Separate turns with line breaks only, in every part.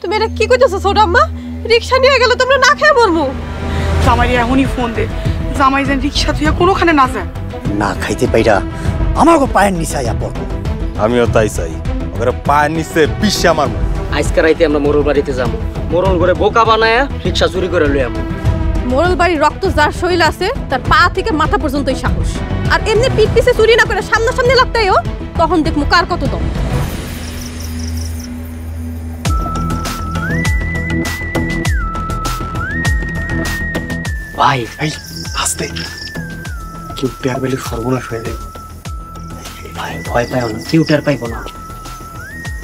তুমি এটা কি কইতেছো ছোট আম্মা? রিকশা নিয়ে গেলে তোমরা না খেয়ে মরমু।
জামাই এখনই ফোন দে, জামাই যেন রিকশা থুইয়া কোনোখানে না যায়।
না খাইতে পাইরা আমাকে পায়ের নিচে আইয়া পড়বো।
আমিও তাই চাই, ওরা পায়ের নিচে পিষে আমার।
আজকে রাইতে আমরা মোরল বাড়িতে যাবো, মোরল করে বোকা বানায়া রিকশা চুরি করে লই আমু।
মোরল বাড়ির রক্ত যার শরীর আছে তার পা থেকে মাথা পর্যন্তই সাহস। আর এমনি পিঠ পিছে চুরি না করে সামনাসামনি লাগতেও তখন দেখমু কার কত দম।
ভাই
এই আস্তে, কেউ টের পেলে সর্বনাশ হয়ে যাবে।
ভাই ভয় পাইও না, কেউ টের পাইব না।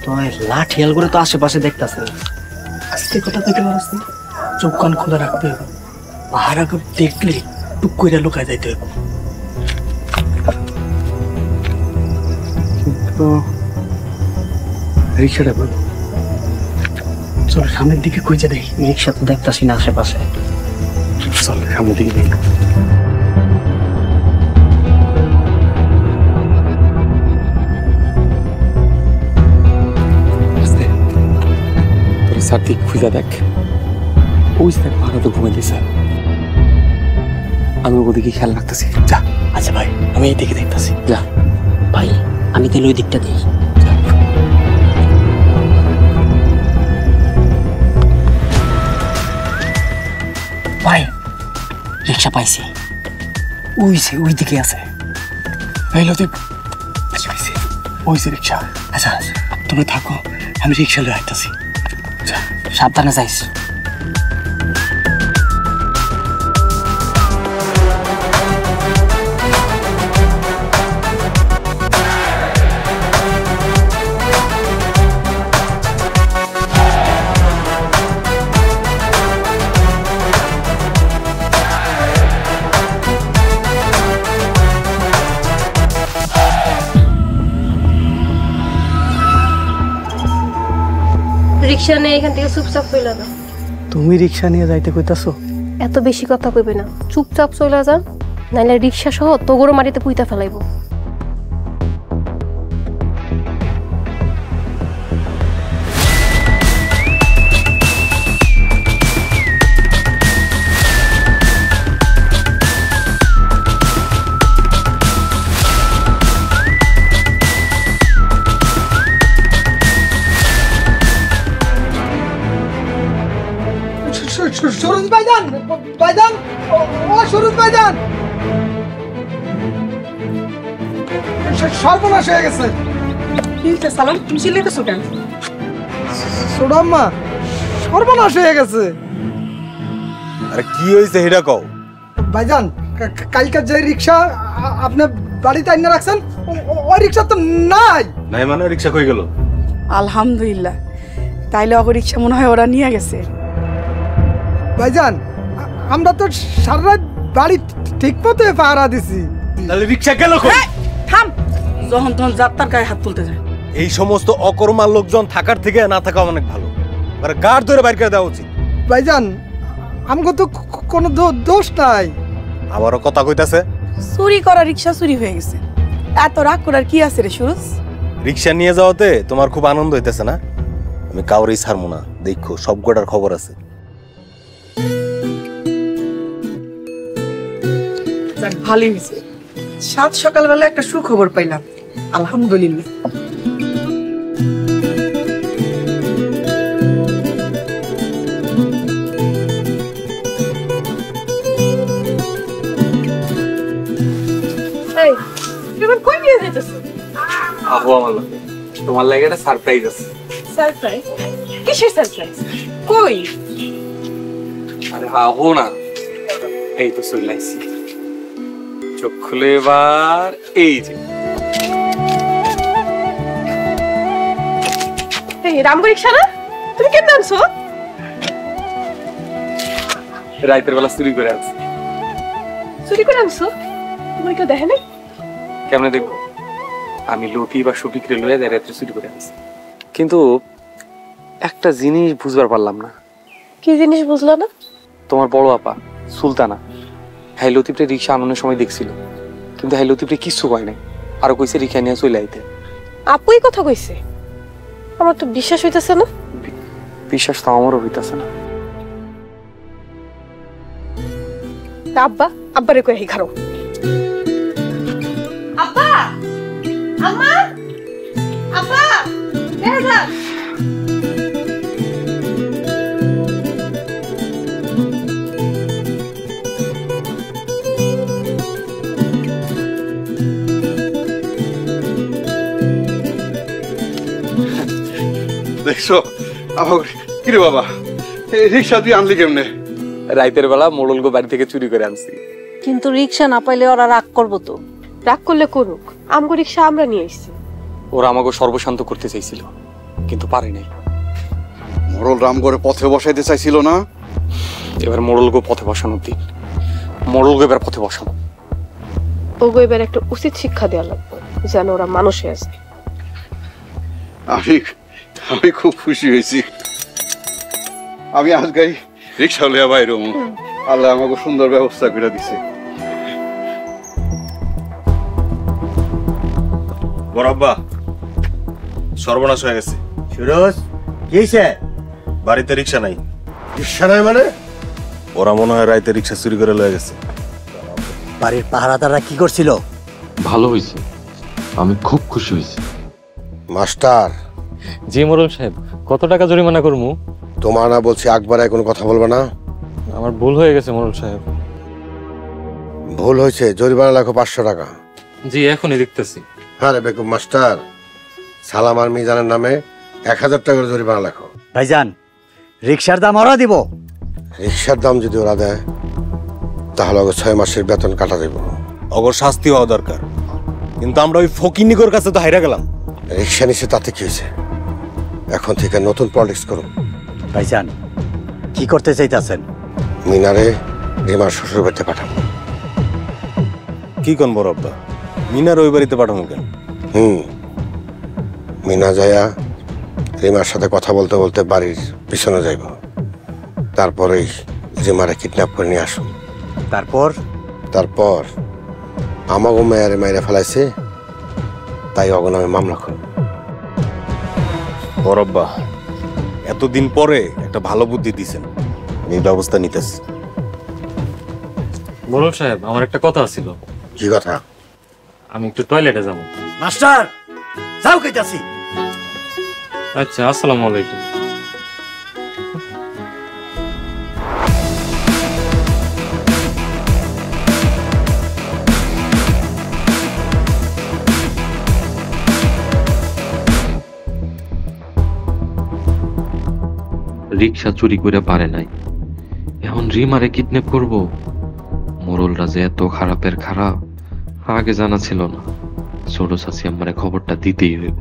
তোমার লাঠিয়াল করে তো আশেপাশে দেখতেছে।
আস্তে কথা কইতে পারছ না, চোখ কান খোলা রাখতে হবে। পাহারা কেউ দেখলে টুক কইরা লুকায় যাইতে হবে। তো রিক্সাটা বল, চল সামনের দিকে কই যা দেখি।
রিক্সা তো দেখতাছি না আশেপাশে।
চল সামনের দিকে দেখি। সার্থিক খুঁজা দেখ, ওই দেখ ভাড়া তো ঘুমে দিয়েছে। আমি ওদিকে খেয়াল রাখতেছি। যা। আচ্ছা ভাই, আমি এই দিকে দেখতেছি। যা
ভাই আমি তাহলে ওই দিকটা দিই। ভাই রিক্সা পাইছি, ওই দিকে আছে।
এই লতিফ, ওই যে রিক্সা। আচ্ছা তুমি থাকো, আমি রিক্সা লয়ে আইতাছি।
সাবধানে যাইস।
রিকশা নিয়ে এখান থেকে চুপচাপ চলে যাও।
তুমি রিক্সা নিয়ে যাইতে কইতাছো?
এত বেশি কথা কইবে না, চুপচাপ চলে যান, নাইলে রিকশা সহ তোগরো মাটিতে পুইতা ফেলাইবো।
সুরজ ভাইজান, ভাইজান, ও সুরজ ভাইজান, সর্বনাশ হয়ে গেছে।
সালাম, তুমি চিল্লাইতেছো কেন?
ছোট আম্মা, সর্বনাশ হয়ে গেছে।
আরে কি হয়েছে সেটা কও।
ভাইজান, কালকে যে রিক্সা আপনি বাড়িতে আইনা রাখছেন, ওই রিক্সা তো নাই।
নাই মানে রিক্সা কই গেল?
আলহামদুলিল্লাহ, তাইলে অগ রিক্সা মনে হয় ওরা নিয়ে গেছে।
ভাইজান, আমরা তো সারা রাত বাড়ি ঠিক মতো পাহারা দিছি।
তাহলে রিক্সা গেল কই?
থাম, যখন তখন যাত্রার গায়ে হাত তুলতে যায়।
এই সমস্ত অকর্মার লোকজন থাকার থেকে না থাকা অনেক ভালো। আর গাড় ধরে বাইর করে দেওয়া উচিত।
ভাইজান, আমগো তো কোনো দোষ নাই।
আবারও কথা কইতাছে।
চুরি করা রিক্সা চুরি হয়ে গেছে, এত রাগ করার কি আছে রে সুরজ?
রিক্সা নিয়ে যাওয়াতে তোমার খুব আনন্দ হইতেছে না? আমি কাউরেই ছাড়বো না, দেখো সব গোটার খবর আছে।
ভালোই হয়েছে, সাত সকালবেলা একটা সুখবর পাইলাম, আলহামদুলিল্লাহ। কই নিয়ে যেতেছো?
আহো আমার লাগে, তোমার লাগে একটা সারপ্রাইজ আছে।
সারপ্রাইজ? কিসের সারপ্রাইজ? কই?
আরে আহো না, এই তো চলে আইছি। চোখ খুলে এবার এই যে
রামগো রিকশা না? তুমি কেন আনছো?
রাতের বেলা চুরি করে আনছি।
চুরি করে আনছো? তোমার কেউ দেখে নাই?
কেমনে দেখবো? আমি লতি বা শফিকরে লয়ে যাই রাত্রে চুরি করে আনছি। কিন্তু একটা জিনিস বুঝবার পারলাম না।
কি জিনিস বুঝলা না?
তোমার বড় আপা সুলতানা হ্যাঁ লতিফরে রিক্সা আনানোর সময় দেখছিল, কিন্তু হ্যাঁ লতিফরে কিচ্ছু কয় নাই, আরো কইছে রিক্সা নিয়ে চলে আইতে।
আপুই কথা কইছে? আমার তো বিশ্বাস হইতেছে না।
বিশ্বাস তো আমারও হইতাছে না।
আব্বা, আব্বারে কই এই খারো। আব্বা, আম্মা, আব্বা, বের যা।
দেখছো আমার কিরে বাবা, এই রিক্সা তুই আনলি কেমনে?
রাইতের বেলা মোড়লগো বাড়ি থেকে চুরি করে আনছি।
কিন্তু রিক্সা না পাইলে ওরা রাগ করবো তো।
রাগ করলে করুক, আমগো রিক্সা আমরা নিয়ে এসেছি।
ওরা আমাকে সর্বশান্ত করতে চাইছিল, কিন্তু পারে নাই।
মোড়ল রামগড়ে পথে বসাইতে চাইছিল না?
এবার মোড়লগো পথে বসানোর দিন। মোড়লগো এবার পথে বসানো।
ওগো এবার একটা উচিত শিক্ষা দেওয়া লাগবে, যেন ওরা মানুষ হয়ে আসে।
আমি খুব খুশি হয়েছি। আমি আজকে রিক্সা লইয়া বাইরে আল্লাহ আমাকে সুন্দর ব্যবস্থা করে দিছে।
বড়াব্বা, সর্বনাশ হয়ে গেছে।
সুরজ, কি হয়েছে?
বাড়িতে রিক্সা নাই।
রিক্সা নাই মানে?
ওরা মনে হয় রাইতে রিক্সা চুরি করে লয়ে গেছে।
বাড়ির পাহারাদাররা কি করছিল?
ভালো হয়েছে, আমি খুব খুশি হয়েছি।
মাস্টার।
জি মোড়ল সাহেব, কত টাকা জরিমানা করবো?
তোমার না বলছি একবার কোনো কথা বলবে না।
আমার ভুল হয়ে গেছে মোড়ল সাহেব।
ভুল হয়েছে, জরিমানা লাগো 500 টাকা।
জি এখনই দেখতেছি।
হ্যাঁ রে বেকুব মাস্টার, সালাম আর মিজানের নামে 1000 টাকা করে জরিমানা লাগো।
ভাইজান, রিক্সার দাম ওরা দিব?
রিক্সার দাম যদি ওরা দেয় তাহলে ওকে 6 মাসের বেতন কাটা দেব।
অগর শাস্তি হওয়া দরকার, কিন্তু আমরা ওই ফকিনিকোর কাছে তো হাইরা গেলাম।
রিক্সা নিচে তাতে কি হয়েছে? এখন থেকে নতুন পলিটিক্স করুন।
ভাইজান, কি করতে চাইতেছেন?
মিনারে রিমার শ্বশুর বাড়িতে পাঠাবো।
কি কোন বড়াব্বা, মিনার ওই বাড়িতে পাঠানো কেন?
মিনা যায়া রিমার সাথে কথা বলতে বলতে বাড়ির পিছনে যাইব, তারপরেই রিমারে কিডন্যাপ করে নিয়ে আসুন। তারপর আমাগো মেয়ারে মাইরে ফেলাইছে, তাই অগনামে মামলা করুন।
বড়াব্বা, এতদিন পরে একটা ভালো বুদ্ধি দিছেন, এই ব্যবস্থা নিতেছি।
মোড়ল সাহেব, আমার একটা কথা ছিল।
কি কথা?
আমি একটু টয়লেটে যাব।
মাস্টার, যাও কইতাছি।
আচ্ছা, আসসালামু আলাইকুম। রিক্সা চুরি করে পারে নাই, এখন রিমারে কিডন্যাপ করব। মোড়লরা যে এত খারাপের খারাপ আগে জানা ছিল না। ছোট চাচি আমারে খবরটা দিতেই হইব।